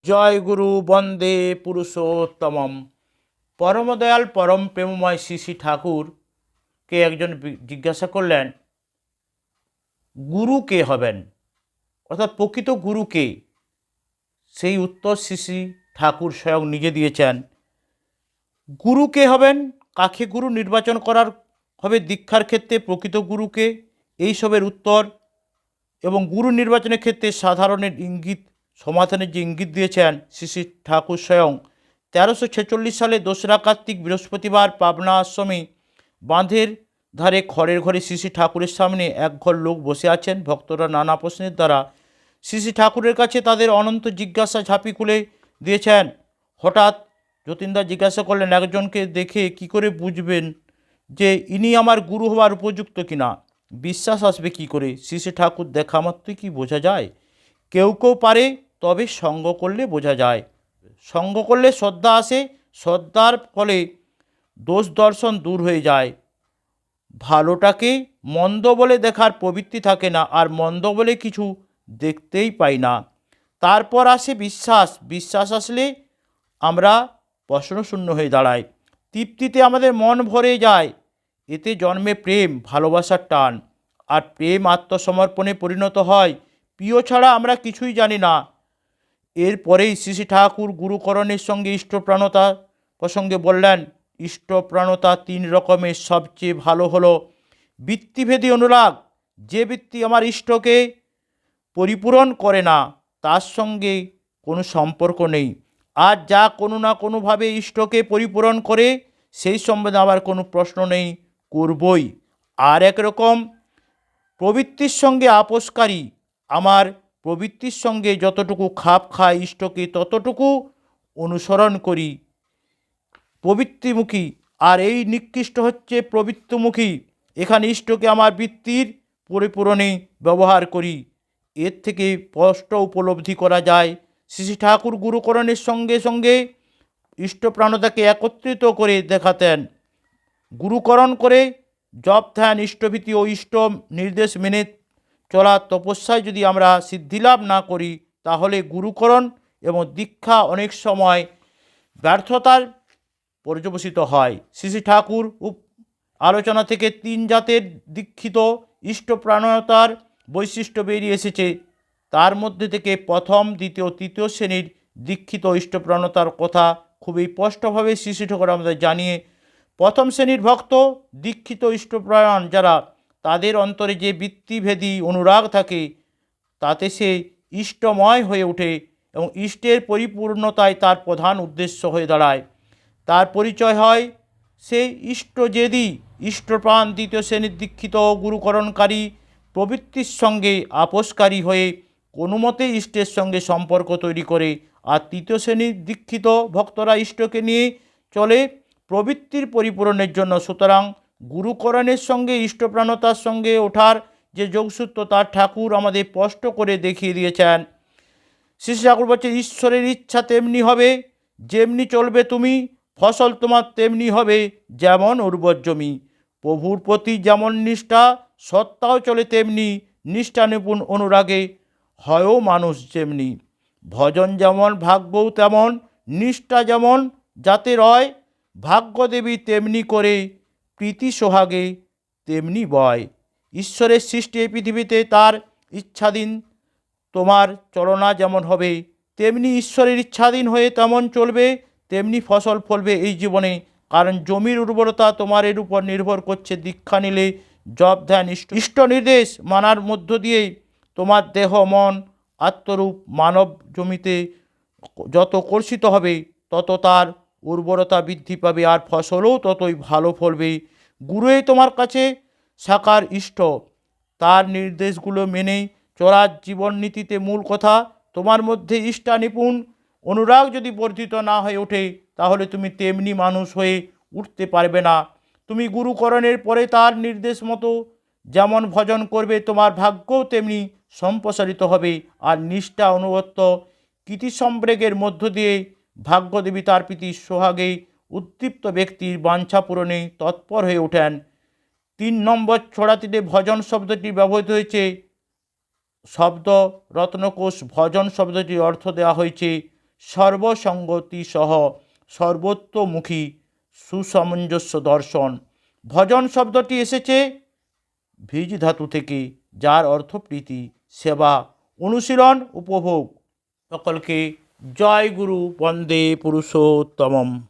জয় গুরু বন্দে পুরুষোত্তমম। পরমদয়াল পরম প্রেমময় শ্রী শ্রী ঠাকুরকে একজন জিজ্ঞাসা করলেন, গুরু কে হবেন, অর্থাৎ প্রকৃত গুরু কে? সেই উত্তর শ্রী শ্রী ঠাকুর স্বয়ং নিজে দিয়েছেন। গুরু কে হবেন, কাকে গুরু নির্বাচন করার হবে দীক্ষার ক্ষেত্রে, প্রকৃত গুরুকে, এইসবের উত্তর এবং গুরু নির্বাচনের ক্ষেত্রে সাধারণের ইঙ্গিত, সমাধানের যে ইঙ্গিত দিয়েছেন শ্রী শ্রী ঠাকুর স্বয়ং 1346 সালে 2রা কার্তিক বৃহস্পতিবার পাবনা আশ্রমে বাঁধের ধারে খড়ের ঘরে শ্রী শ্রী ঠাকুরের সামনে একঘর লোক বসে আছেন। ভক্তরা নানা প্রশ্নের দ্বারা শ্রী শ্রী ঠাকুরের কাছে তাদের অনন্ত জিজ্ঞাসা ঝাঁপি খুলে দিয়েছেন। হঠাৎ যতীনদা জিজ্ঞাসা করলেন, একজনকে দেখে কি করে বুঝবেন যে ইনি আমার গুরু হওয়ার উপযুক্ত কিনা? বিশ্বাস আসবে কি করে? শ্রী শ্রী ঠাকুর দেখা মাত্রই কি বোঝা যায়? কেউ কেউ পারে, তবে সঙ্গ করলে বোঝা যায়। সঙ্গ করলে শ্রদ্ধা আসে, শ্রদ্ধার ফলে দোষ দর্শন দূর হয়ে যায়। ভালোটাকে মন্দ বলে দেখার প্রবৃত্তি থাকে না, আর মন্দ বলে কিছু দেখতেই পাই না। তারপর আসে বিশ্বাস। বিশ্বাস আসলে আমরা প্রশ্নশূন্য হয়ে দাঁড়াই। তৃপ্তিতে আমাদের মন ভরে যায়। এতে জন্মে প্রেম, ভালোবাসার টান, আর প্রেম আত্মসমর্পণে পরিণত হয়। প্রিয় ছাড়া আমরা কিছুই জানি না। এরপরেই শ্রী শ্রী ঠাকুর গুরুকরণের সঙ্গে ইষ্টপ্রাণতা প্রসঙ্গে বললেন, ইষ্টপ্রাণতা 3 রকমের। সবচেয়ে ভালো হলো বৃত্তিভেদী অনুরাগ। যে বৃত্তি আমার ইষ্টকে পরিপূরণ করে না, তার সঙ্গে কোনো সম্পর্ক নেই। আর যা কোনো না কোনোভাবে ইষ্টকে পরিপূরণ করে, সেই সম্বন্ধে আবার কোনো প্রশ্ন নেই, করবই। আর একরকম প্রবৃত্তির সঙ্গে আপোষকারী। আমার প্রবৃত্তির সঙ্গে যতটুকু খাপ খায়, ইষ্টকে ততটুকু অনুসরণ করি, প্রবৃত্তিমুখী। আর এই নিকৃষ্ট হচ্ছে প্রবৃত্তিমুখী। এখানে ইষ্টকে আমার বৃত্তির পরিপূরণে ব্যবহার করি। এর থেকে স্পষ্ট উপলব্ধি করা যায় শ্রী শ্রী ঠাকুর গুরুকরণের সঙ্গে সঙ্গে ইষ্টপ্রাণতাকে একত্রিত করে দেখাতেন। গুরুকরণ করে জপ ধ্যান ইষ্টভীতি ও ইষ্ট নির্দেশ মেনে চলা তপস্যায় যদি আমরা সিদ্ধিলাভ না করি, তাহলে গুরুকরণ এবং দীক্ষা অনেক সময় ব্যর্থতার পর্যবসিত হয়। শ্রী শ্রী ঠাকুর আলোচনা থেকে 3 জাতের দীক্ষিত ইষ্টপ্রাণতার বৈশিষ্ট্য বেরিয়ে এসেছে। তার মধ্যে থেকে প্রথম, দ্বিতীয়, তৃতীয় শ্রেণীর দীক্ষিত ইষ্টপ্রাণতার কথা খুবই স্পষ্টভাবে শ্রী শ্রী ঠাকুর আমাদের জানিয়ে, প্রথম শ্রেণীর ভক্ত দীক্ষিত ইষ্টপ্রাণ যারা, তাদের অন্তরে যে বৃত্তিভেদী অনুরাগ থাকে, তাতে সে ইষ্টময় হয়ে ওঠে এবং ইষ্টের পরিপূর্ণতাই তার প্রধান উদ্দেশ্য হয়ে দাঁড়ায়। তার পরিচয় হয় সে ইষ্টজেদি ইষ্টপ্রাণ। দ্বিতীয় শ্রেণীর দীক্ষিত গুরুকরণকারী প্রবৃত্তির সঙ্গে আপোষকারী হয়ে কোনো মতে ইষ্টের সঙ্গে সম্পর্ক তৈরি করে। আর তৃতীয় শ্রেণীর দীক্ষিত ভক্তরা ইষ্টকে নিয়ে চলে প্রবৃত্তির পরিপূরণের জন্য। সুতরাং গুরুকরণের সঙ্গে ইষ্টপ্রাণতার সঙ্গে ওঠার যে যোগসূত্র, তার ঠাকুর আমাদের স্পষ্ট করে দেখিয়ে দিয়েছেন। শ্রী ঠাকুর বলছেন, ঈশ্বরের ইচ্ছা তেমনি হবে যেমনি চলবে তুমি, ফসল তোমার তেমনি হবে যেমন উর্বর জমি। প্রভুর প্রতি যেমন নিষ্ঠা, সত্তাও চলে তেমনি নিষ্ঠা নিপুণ অনুরাগে হয়ও মানুষ যেমনি। ভজন যেমন ভাগ্যও তেমন, নিষ্ঠা যেমন যাতে রয়, ভাগ্যদেবী তেমনি করে প্রীতি সোহাগে তেমনি বয়। ঈশ্বরের সৃষ্টি এই পৃথিবীতে তার ইচ্ছাধীন। তোমার চলনা যেমন হবে, তেমনি ঈশ্বরের ইচ্ছাধীন হয়ে তেমন চলবে, তেমনি ফসল ফলবে এই জীবনে। কারণ জমির উর্বরতা তোমার এর উপর নির্ভর করছে। দীক্ষা নিলে জপ ধ্যান ইষ্ট নির্দেশ মানার মধ্য দিয়েই তোমার দেহ মন আত্মরূপ মানব জমিতে যত কর্ষিত হবে, তত তার উর্বরতা বৃদ্ধি পাবে, আর ফসলও ততই ভালো ফলবে। গুরুই তোমার কাছে সাকার ইষ্ট। তার নির্দেশগুলো মেনেই চলার জীবন নীতিতে মূল কথা। তোমার মধ্যে ইষ্ঠা নিপুণ অনুরাগ যদি বর্ধিত না হয়ে ওঠে, তাহলে তুমি তেমনি মানুষ হয়ে উঠতে পারবে না। তুমি গুরুকরণের পরে তার নির্দেশ মতো যেমন ভজন করবে, তোমার ভাগ্যও তেমনি সম্প্রসারিত হবে। আর নিষ্ঠা অনুগত্য কৃতি সম্প্রেগের মধ্য দিয়ে ভাগ্যদেবী তার প্রীতি সোহাগে উদ্দীপ্ত ব্যক্তির বাঞ্ছা পূরণে তৎপর হয়ে ওঠেন। 3 নম্বর ছড়াটিতে ভজন শব্দটি ব্যবহৃত হয়েছে। শব্দ রত্নকোষ ভজন শব্দটির অর্থ দেওয়া হয়েছে সর্বসঙ্গতি সহ সর্বত্রমুখী সুসামঞ্জস্য দর্শন। ভজন শব্দটি এসেছে ভিজ ধাতু থেকে, যার অর্থ প্রীতি, সেবা, অনুশীলন, উপভোগ। সকলকে জয় গুরু, বন্দে পুরুষোত্তমম।